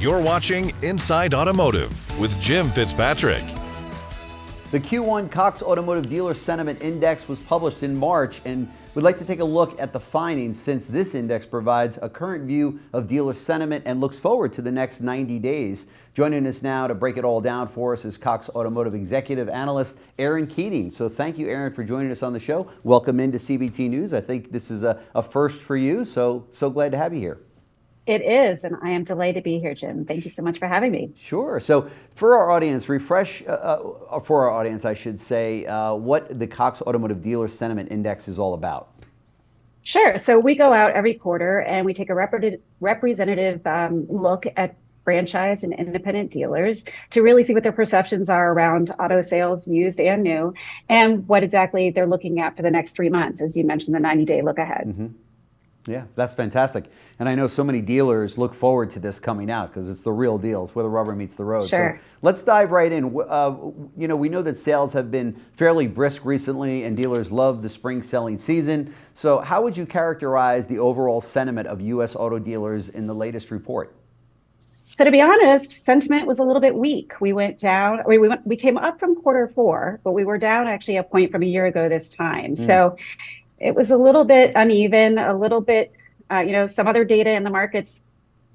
You're watching Inside Automotive with Jim Fitzpatrick. The Q1 Cox Automotive Dealer Sentiment Index was published in March, and we'd like to take a look at the findings since this index provides a current view of dealer sentiment and looks forward to the next 90 days. Joining us now to break it all down for us is Cox Automotive Executive Analyst Erin Keating. So thank you, Erin, for joining us on the show. Welcome into CBT News. I think this is a first for you, so glad to have you here. It is, and I am delighted to be here, Jim. Thank you so much for having me. Sure. So for our audience, for our audience, I should say, what the Cox Automotive Dealer Sentiment Index is all about. Sure. So we go out every quarter and we take a representative look at franchise and independent dealers to really see what their perceptions are around auto sales, used and new, and what exactly they're looking at for the next 3 months, as you mentioned, the 90-day look ahead. Mm-hmm. Yeah, that's fantastic. And I know so many dealers look forward to this coming out because it's the real deal. It's where the rubber meets the road. Sure. So let's dive right in. We know that sales have been fairly brisk recently and dealers love the spring selling season. So how would you characterize the overall sentiment of U.S. auto dealers in the latest report? So to be honest, sentiment was a little bit weak. We went down, we came up from Q4, but we were down actually a point from a year ago this time. So it was a little bit uneven, a little bit, some other data in the markets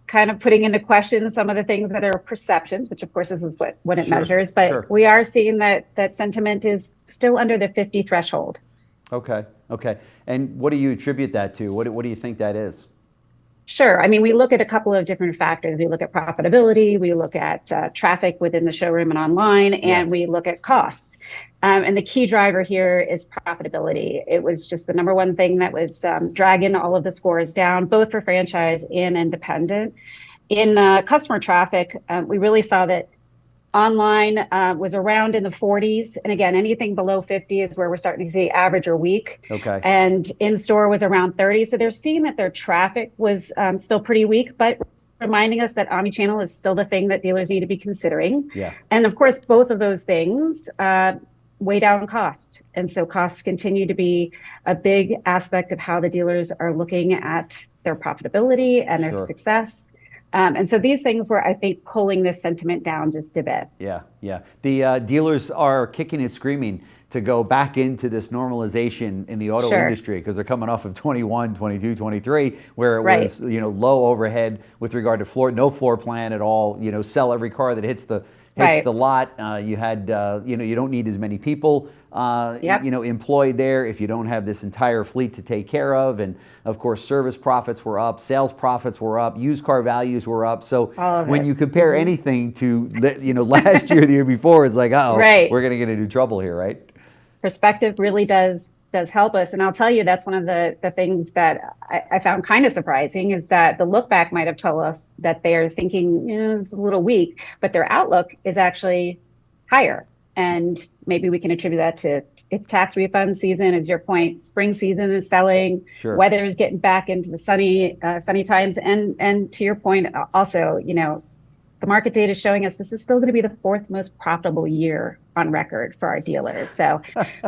kind of putting into question some of the things that are perceptions, which of course this is what it measures. But we are seeing that sentiment is still under the 50 threshold. Okay. And what do you attribute that to? What do you think that is? Sure. I mean, we look at a couple of different factors. We look at profitability, we look at traffic within the showroom and online, and we look at costs. And the key driver here is profitability. It was just the number one thing that was dragging all of the scores down, both for franchise and independent. In customer traffic, we really saw that online was around in the 40s. And again, anything below 50 is where we're starting to see average or weak. Okay. And in-store was around 30. So they're seeing that their traffic was still pretty weak, but reminding us that omnichannel is still the thing that dealers need to be considering. Yeah. And of course, both of those things weigh down cost. And so costs continue to be a big aspect of how the dealers are looking at their profitability and their success. And so these things were, I think, pulling this sentiment down just a bit. Yeah. The dealers are kicking and screaming to go back into this normalization in the auto industry because they're coming off of 21, 22, 23, where it was low overhead with regard to no floor plan at all. Sell every car that hits the lot. You had you don't need as many people employed there if you don't have this entire fleet to take care of. And of course, service profits were up, sales profits were up, used car values were up. So when you compare anything to last year, the year before, it's like, we're going to get into trouble here, right? Perspective really does help us. And I'll tell you, that's one of the things that I found kind of surprising is that the look back might have told us that they're thinking, it's a little weak, but their outlook is actually higher. And maybe we can attribute that to it's tax refund season, as your point, spring season is selling, weather is getting back into the sunny times. And to your point, also, the market data is showing us this is still going to be the fourth most profitable year on record for our dealers. So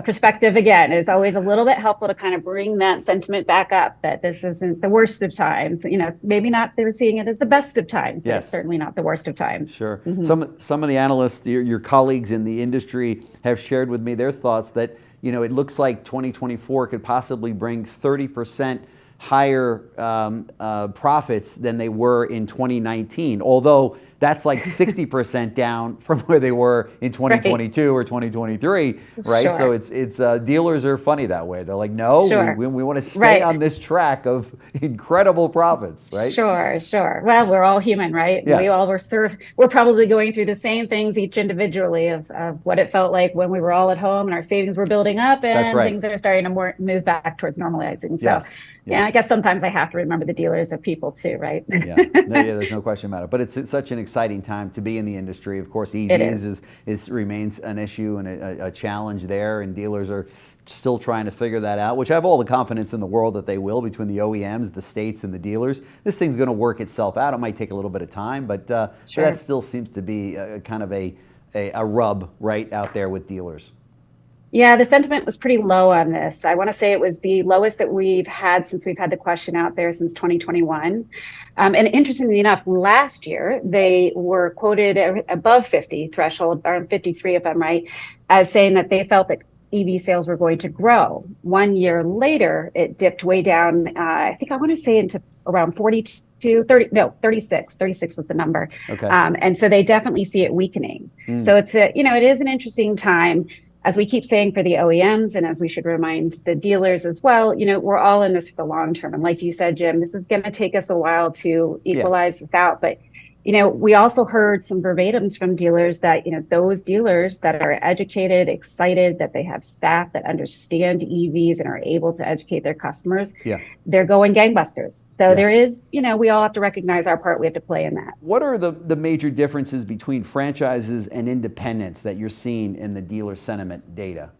perspective, again, is always a little bit helpful to kind of bring that sentiment back up that this isn't the worst of times. It's maybe not they're seeing it as the best of times, but it's certainly not the worst of times. Sure. Some of the analysts, your colleagues in the industry have shared with me their thoughts that, it looks like 2024 could possibly bring 30% higher profits than they were in 2019, although that's like 60% down from where they were in 2022 or 2023, right? So it's dealers are funny that way. They're like, no, we want to stay on this track of incredible profits, right? Sure. Well, we're all human, right? Yes. We all we're probably going through the same things each individually of what it felt like when we were all at home and our savings were building up and things are starting to move back towards normalizing. So I guess sometimes I have to remember the dealers are people too, right? There's no question about it. But it's such an exciting time to be in the industry. Of course, EVs remains an issue and a challenge there, and dealers are still trying to figure that out, which I have all the confidence in the world that they will between the OEMs, the states, and the dealers. This thing's going to work itself out. It might take a little bit of time, but that still seems to be kind of a rub right out there with dealers. Yeah, the sentiment was pretty low on this. I want to say it was the lowest that we've had since we've had the question out there since 2021. And interestingly enough, last year they were quoted above 50 threshold, or 53 if I'm right, as saying that they felt that EV sales were going to grow. 1 year later, it dipped way down. I think I want to say into around 42, 30, no, 36. 36 was the number. Okay. And so they definitely see it weakening. So it's it is an interesting time. As we keep saying for the OEMs, and as we should remind the dealers as well, we're all in this for the long term. And like you said, Jim, this is going to take us a while to equalize this out. But, we also heard some verbatims from dealers that, those dealers that are educated, excited, that they have staff that understand EVs and are able to educate their customers, they're going gangbusters. So there is, we all have to recognize our part we have to play in that. What are the major differences between franchises and independents that you're seeing in the dealer sentiment data?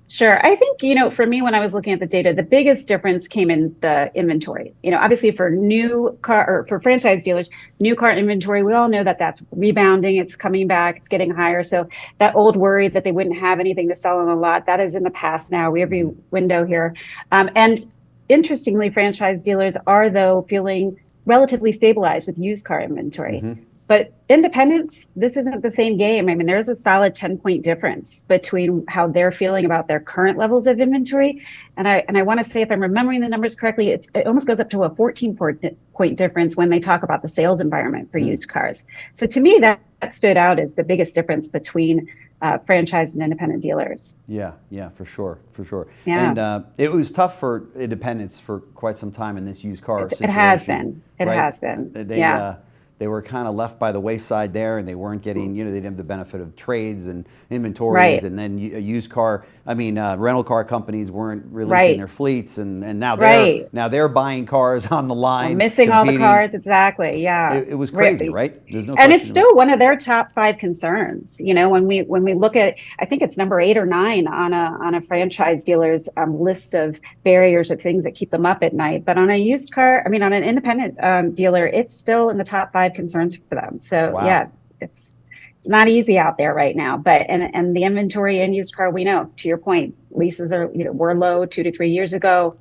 Sure. I think, for me, when I was looking at the data, the biggest difference came in the inventory. Obviously for new car or for franchise dealers, new car inventory, we all know that that's rebounding. It's coming back. It's getting higher. So that old worry that they wouldn't have anything to sell on the lot, that is in the past now. We have a window here. And interestingly, franchise dealers are, though, feeling relatively stabilized with used car inventory. But independents, this isn't the same game. I mean, there's a solid 10-point difference between how they're feeling about their current levels of inventory. And I want to say, if I'm remembering the numbers correctly, it almost goes up to a 14-point difference when they talk about the sales environment for used cars. So to me, that stood out as the biggest difference between franchise and independent dealers. Yeah, for sure. Yeah. And it was tough for independents for quite some time in this used car situation. It has been. It has been. They were kind of left by the wayside there, and they weren't getting, they didn't have the benefit of trades and inventories, and then rental car companies weren't releasing their fleets, and now they're buying cars on the line. We're missing competing. All the cars, exactly. Yeah, it was crazy, right? There's no question. And it's still one of their top 5 concerns. When we look at, I think it's number 8 or 9 on a franchise dealer's list of barriers or things that keep them up at night. But on a used car, on an independent dealer, it's still in the top 5 concerns for them. So it's not easy out there right now. But and the inventory in used car, we know, to your point, leases are were low 2 to 3 years ago.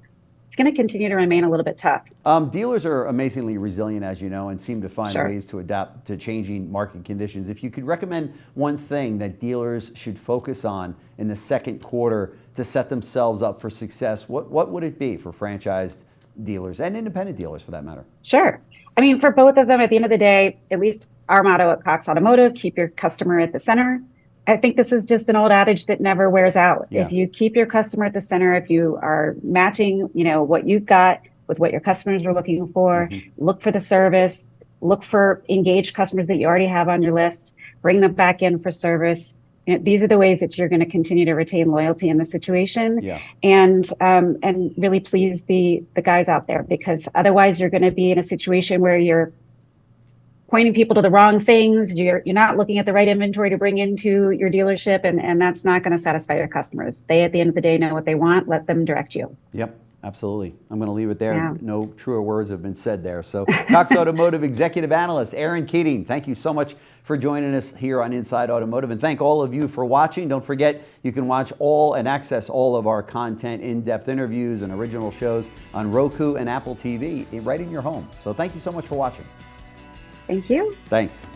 It's going to continue to remain a little bit tough. Dealers are amazingly resilient, as you know, and seem to find ways to adapt to changing market conditions. If you could recommend one thing that dealers should focus on in the second quarter to set themselves up for success, what would it be for franchised dealers and independent dealers, for that matter? Sure. For both of them, at the end of the day, at least our motto at Cox Automotive, keep your customer at the center. I think this is just an old adage that never wears out. If you keep your customer at the center, if you are matching, what you've got with what your customers are looking for, look for the service, look for engaged customers that you already have on your list, bring them back in for service. These are the ways that you're going to continue to retain loyalty in the situation, and really please the guys out there, because otherwise you're going to be in a situation where you're pointing people to the wrong things. You're not looking at the right inventory to bring into your dealership, and that's not going to satisfy your customers. They, at the end of the day, know what they want. Let them direct you. Yep. Absolutely. I'm going to leave it there. Yeah. No truer words have been said there. So Cox Automotive Executive Analyst, Erin Keating, thank you so much for joining us here on Inside Automotive. And thank all of you for watching. Don't forget, you can watch all and access all of our content, in-depth interviews and original shows on Roku and Apple TV right in your home. So thank you so much for watching. Thank you. Thanks.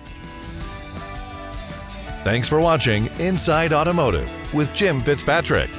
Thanks for watching Inside Automotive with Jim Fitzpatrick.